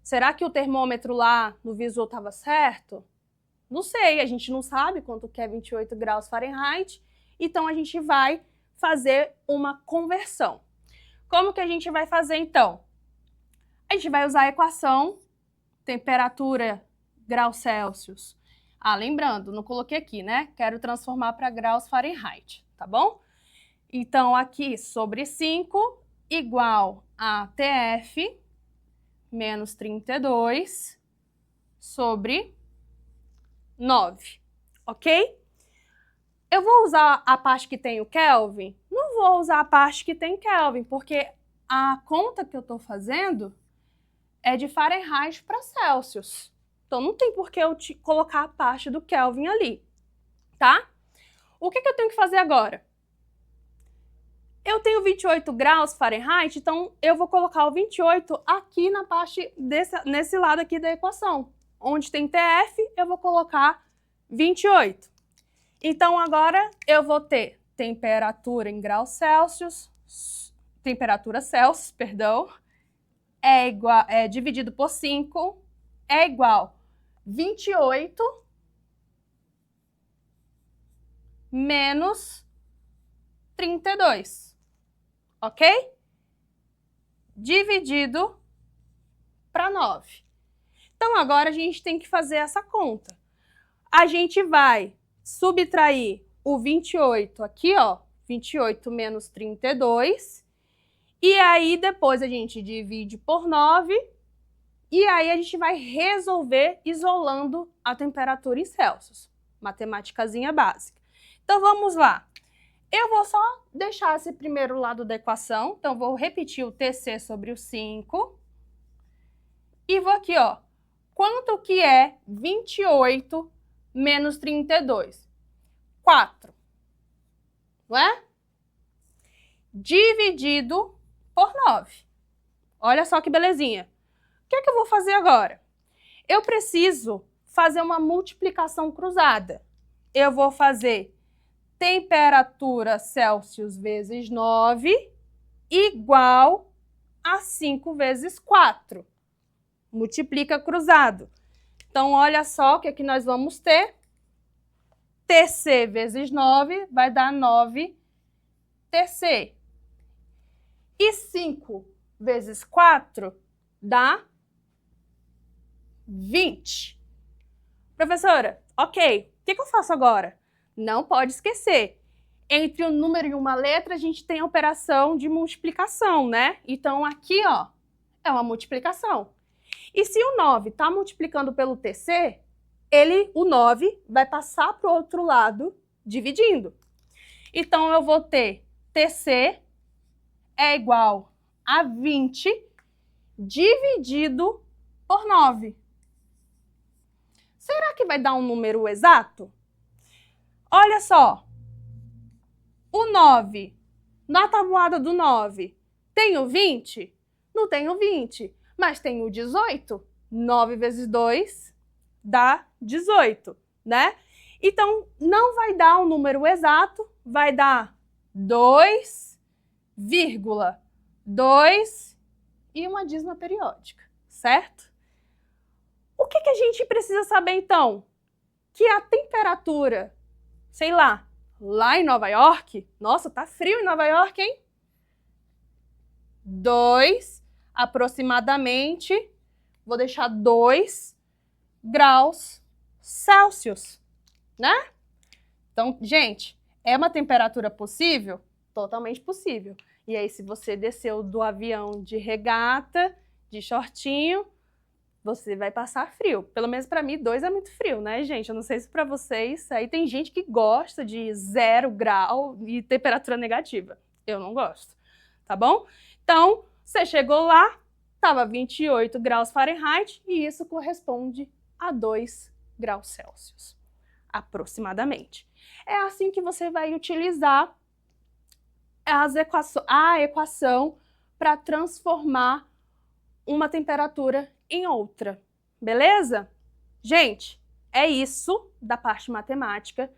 Será que o termômetro lá no visor estava certo? Não sei, a gente não sabe quanto que é 28 graus Fahrenheit, então a gente vai fazer uma conversão. Como que a gente vai fazer então? A gente vai usar a equação temperatura graus Celsius. Ah, lembrando, não coloquei aqui, né? Quero transformar para graus Fahrenheit, tá bom? Então aqui sobre 5 igual a TF menos 32 sobre 9, ok? Eu vou usar a parte que tem o Kelvin? Não vou usar a parte que tem Kelvin, porque a conta que eu estou fazendo é de Fahrenheit para Celsius. Então não tem por que eu colocar a parte do Kelvin ali, tá? O que eu tenho que fazer agora? Eu tenho 28 graus Fahrenheit, então eu vou colocar o 28 aqui na parte nesse lado aqui da equação. Onde tem TF, eu vou colocar 28. Então agora eu vou ter temperatura em graus Celsius, temperatura Celsius, perdão, dividido por 5 é igual 28 menos 32. Ok? Dividido para 9. Então, agora a gente tem que fazer essa conta. A gente vai subtrair o 28 aqui, ó, 28 menos 32, e aí depois a gente divide por 9, e aí a gente vai resolver isolando a temperatura em Celsius. Matemáticazinha básica. Então, vamos lá. Eu vou só deixar esse primeiro lado da equação, então vou repetir o TC sobre o 5, e vou aqui, ó, quanto que é 28 menos 32? 4, não é? Dividido por 9. Olha só que belezinha. O que é que eu vou fazer agora? Eu preciso fazer uma multiplicação cruzada. Eu vou fazer temperatura Celsius vezes 9 igual a 5 vezes 4. Multiplica cruzado. Então, olha só o que nós vamos ter. TC vezes 9 vai dar 9 TC. E 5 vezes 4 dá 20. Professora, ok, o que eu faço agora? Não pode esquecer. Entre um número e uma letra, a gente tem a operação de multiplicação, né? Então, aqui, ó, é uma multiplicação. E se o 9 está multiplicando pelo TC, o 9 vai passar para o outro lado, dividindo. Então, eu vou ter TC é igual a 20 dividido por 9. Será que vai dar um número exato? Olha só. O 9, na tabuada do 9, tem o 20? Não tem o 20, mas tem o 18. 9 vezes 2 dá 18, né? Então, não vai dar um número exato, vai dar 2,2 e uma dízima periódica, certo? O que a gente precisa saber, então? Que a temperatura, sei lá em Nova York, nossa, tá frio em Nova York, hein? 2, aproximadamente, vou deixar 2 graus Celsius, né? Então, gente, é uma temperatura possível? Totalmente possível. E aí, se você desceu do avião de regata, de shortinho, você vai passar frio. Pelo menos para mim, 2 é muito frio, né, gente? Eu não sei se para vocês. Aí tem gente que gosta de 0 grau e temperatura negativa. Eu não gosto, tá bom? Então, você chegou lá, estava 28 graus Fahrenheit e isso corresponde a 2 graus Celsius, aproximadamente. É assim que você vai utilizar a equação para transformar uma temperatura em outra, beleza? Gente, é isso da parte matemática.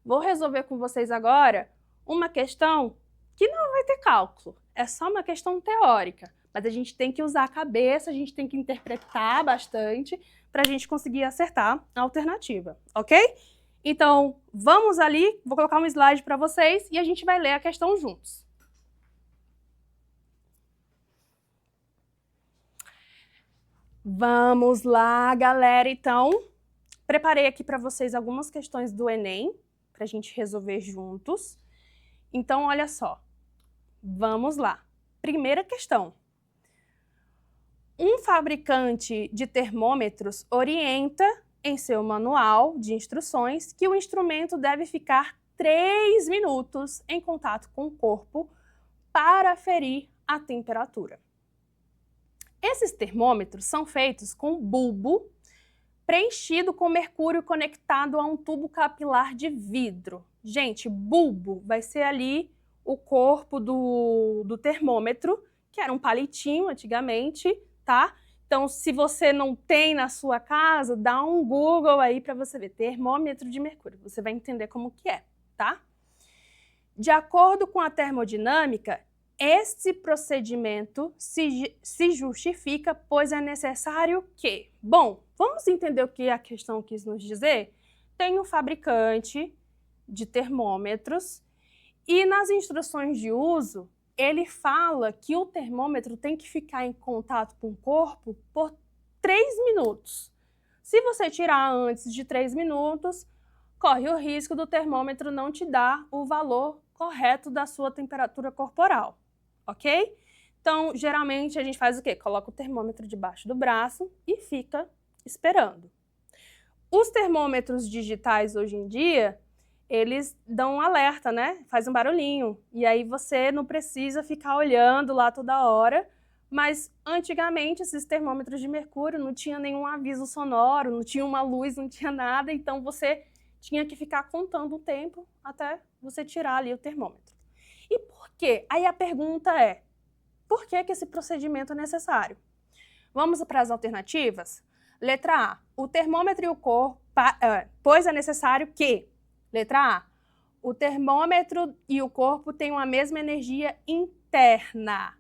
Vou resolver com vocês agora uma questão que não vai ter cálculo, é só uma questão teórica, mas a gente tem que usar a cabeça, a gente tem que interpretar bastante para a gente conseguir acertar a alternativa, ok? Então, vamos ali, vou colocar um slide para vocês e a gente vai ler a questão juntos. Vamos lá, galera. Então, preparei aqui para vocês algumas questões do Enem, para a gente resolver juntos. Então, olha só. Vamos lá. Primeira questão. Um fabricante de termômetros orienta em seu manual de instruções que o instrumento deve ficar 3 minutos em contato com o corpo para aferir a temperatura. Esses termômetros são feitos com bulbo preenchido com mercúrio conectado a um tubo capilar de vidro. Gente, bulbo vai ser ali o corpo do termômetro, que era um palitinho antigamente, tá? Então, se você não tem na sua casa, dá um Google aí para você ver, termômetro de mercúrio. Você vai entender como que é, tá? De acordo com a termodinâmica, esse procedimento se justifica, pois é necessário que... Bom, vamos entender o que a questão quis nos dizer? Tem um fabricante de termômetros e nas instruções de uso, ele fala que o termômetro tem que ficar em contato com o corpo por 3 minutos. Se você tirar antes de 3 minutos, corre o risco do termômetro não te dar o valor correto da sua temperatura corporal, ok? Então, geralmente, a gente faz o quê? Coloca o termômetro debaixo do braço e fica esperando. Os termômetros digitais, hoje em dia, eles dão um alerta, né? Faz um barulhinho. E aí você não precisa ficar olhando lá toda hora. Mas, antigamente, esses termômetros de mercúrio não tinha nenhum aviso sonoro, não tinha uma luz, não tinha nada. Então, você tinha que ficar contando o tempo até você tirar ali o termômetro. E por quê? Aí a pergunta é, por que esse procedimento é necessário? Vamos para as alternativas? Letra A, o termômetro e o corpo, pois é necessário que... Letra A, o termômetro e o corpo têm a mesma energia interna.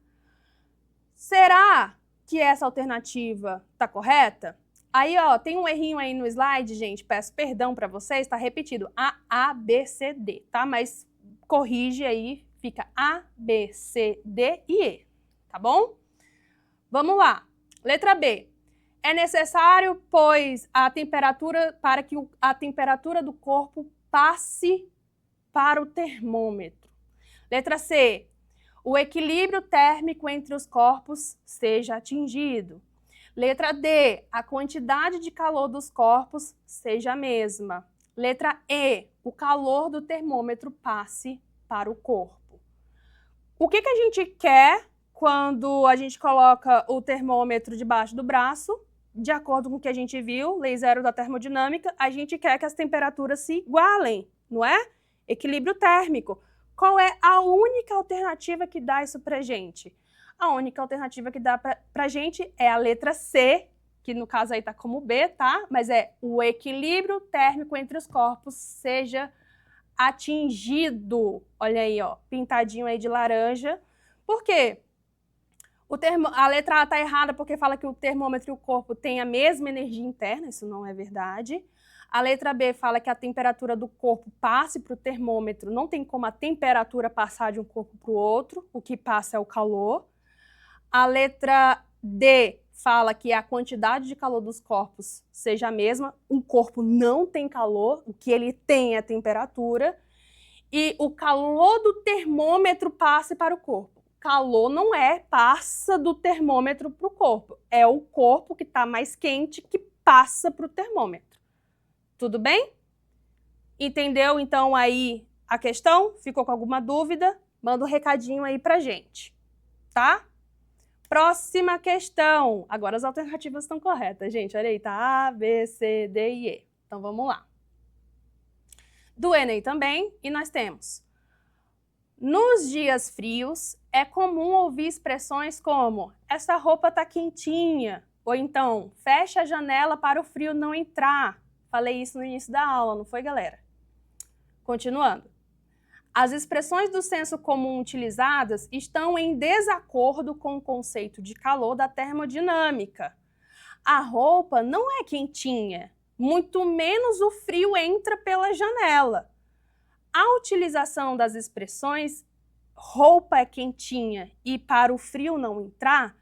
Será que essa alternativa está correta? Aí, ó, tem um errinho aí no slide, gente, peço perdão para vocês, está repetido A, B, C, D, tá? Mas corrige aí, fica A, B, C, D e E, tá bom? Vamos lá. Letra B. É necessário, pois, a temperatura, para que a temperatura do corpo passe para o termômetro. Letra C, o equilíbrio térmico entre os corpos seja atingido. Letra D, a quantidade de calor dos corpos seja a mesma. Letra E, o calor do termômetro passe para o corpo. O que a gente quer quando a gente coloca o termômetro debaixo do braço? De acordo com o que a gente viu, lei zero da termodinâmica, a gente quer que as temperaturas se igualem, não é? Equilíbrio térmico. Qual é a única alternativa que dá isso pra gente? A única alternativa que dá pra gente é a letra C, que no caso aí tá como B, tá? Mas é o equilíbrio térmico entre os corpos seja atingido. Olha aí, ó, pintadinho aí de laranja. Por quê? A letra A está errada porque fala que o termômetro e o corpo têm a mesma energia interna, isso não é verdade. A letra B fala que a temperatura do corpo passe para o termômetro, não tem como a temperatura passar de um corpo para o outro, o que passa é o calor. A letra D fala que a quantidade de calor dos corpos seja a mesma, um corpo não tem calor, o que ele tem é temperatura, e o calor do termômetro passe para o corpo. Calor não passa do termômetro para o corpo. É o corpo que está mais quente que passa para o termômetro. Tudo bem? Entendeu, então, aí a questão? Ficou com alguma dúvida? Manda um recadinho aí pra gente, tá? Próxima questão. Agora as alternativas estão corretas, gente. Olha aí, tá A, B, C, D e E. Então, vamos lá. Do Enem também, e nós temos: nos dias frios, é comum ouvir expressões como essa roupa tá quentinha, ou então, fecha a janela para o frio não entrar. Falei isso no início da aula, não foi, galera? Continuando. As expressões do senso comum utilizadas estão em desacordo com o conceito de calor da termodinâmica. A roupa não é quentinha, muito menos o frio entra pela janela. A utilização das expressões roupa é quentinha e para o frio não entrar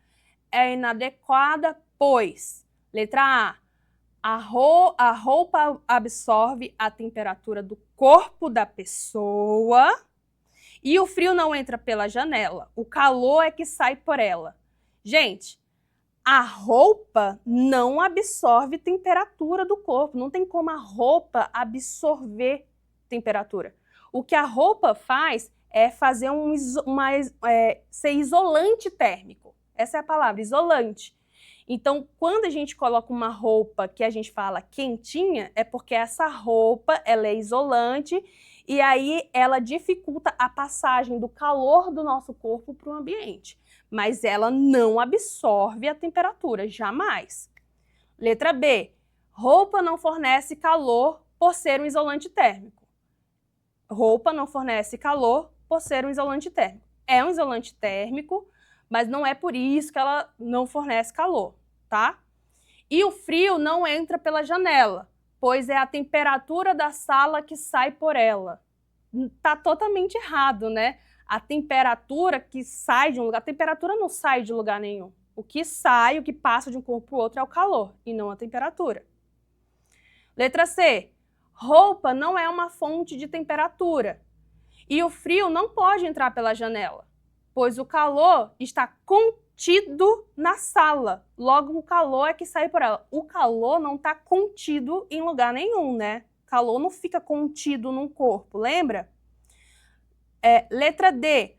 é inadequada, pois, letra A, a roupa absorve a temperatura do corpo da pessoa e o frio não entra pela janela, o calor é que sai por ela. Gente, a roupa não absorve temperatura do corpo, não tem como a roupa absorver temperatura. O que a roupa faz é fazer ser isolante térmico. Essa é a palavra, isolante. Então, quando a gente coloca uma roupa que a gente fala quentinha, é porque essa roupa ela é isolante e aí ela dificulta a passagem do calor do nosso corpo para o ambiente. Mas ela não absorve a temperatura, jamais. Letra B, roupa não fornece calor por ser um isolante térmico. Roupa não fornece calor por ser um isolante térmico. É um isolante térmico, mas não é por isso que ela não fornece calor, tá? E o frio não entra pela janela, pois é a temperatura da sala que sai por ela. Tá totalmente errado, né? A temperatura que sai de um lugar, a temperatura não sai de lugar nenhum. O que sai, o que passa de um corpo para o outro é o calor e não a temperatura. Letra C, roupa não é uma fonte de temperatura e o frio não pode entrar pela janela, pois o calor está contido na sala, logo o calor é que sai por ela. O calor não está contido em lugar nenhum, né? O calor não fica contido num corpo, lembra? Letra D,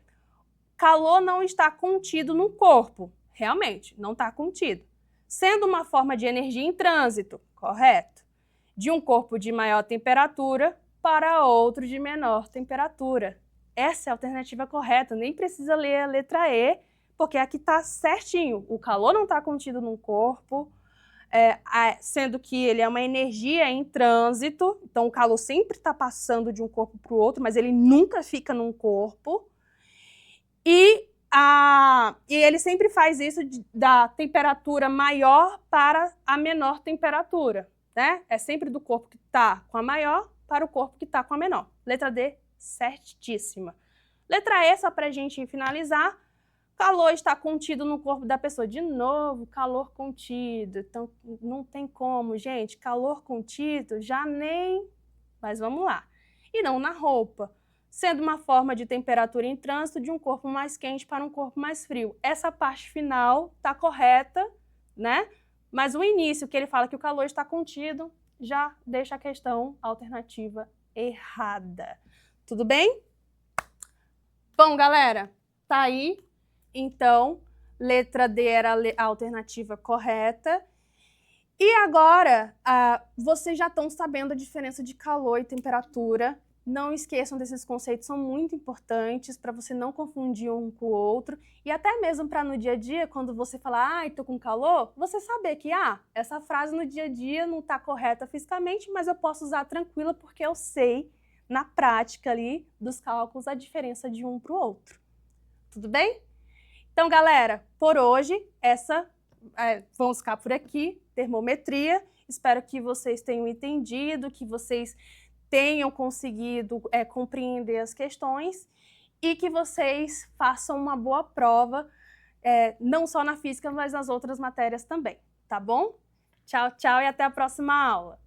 calor não está contido no corpo. Realmente, não está contido. Sendo uma forma de energia em trânsito, correto? De um corpo de maior temperatura para outro de menor temperatura. Essa é a alternativa correta, nem precisa ler a letra E, porque aqui está certinho. O calor não está contido num corpo, sendo que ele é uma energia em trânsito, então o calor sempre está passando de um corpo para o outro, mas ele nunca fica num corpo. E ele sempre faz isso da temperatura maior para a menor temperatura, né? É sempre do corpo que está com a maior para o corpo que está com a menor. Letra D, certíssima. Letra E, só para a gente finalizar. Calor está contido no corpo da pessoa. De novo, calor contido. Então, não tem como, gente. Calor contido, já nem... Mas vamos lá. E não na roupa. sendo uma forma de temperatura em trânsito de um corpo mais quente para um corpo mais frio. Essa parte final está correta, né? Mas o início, que ele fala que o calor está contido, já deixa a questão alternativa errada. Tudo bem? Bom, galera, tá aí. Então, letra D era a alternativa correta. E agora, vocês já estão sabendo a diferença de calor e temperatura. Não esqueçam desses conceitos, são muito importantes para você não confundir um com o outro. E até mesmo para no dia a dia, quando você falar, ai, tô com calor, você saber que, essa frase no dia a dia não está correta fisicamente, mas eu posso usar tranquila porque eu sei, na prática ali, dos cálculos, a diferença de um para o outro. Tudo bem? Então, galera, por hoje, vamos ficar por aqui, termometria. Espero que vocês tenham entendido, que vocês tenham conseguido compreender as questões e que vocês façam uma boa prova, não só na física, mas nas outras matérias também, tá bom? Tchau, tchau e até a próxima aula!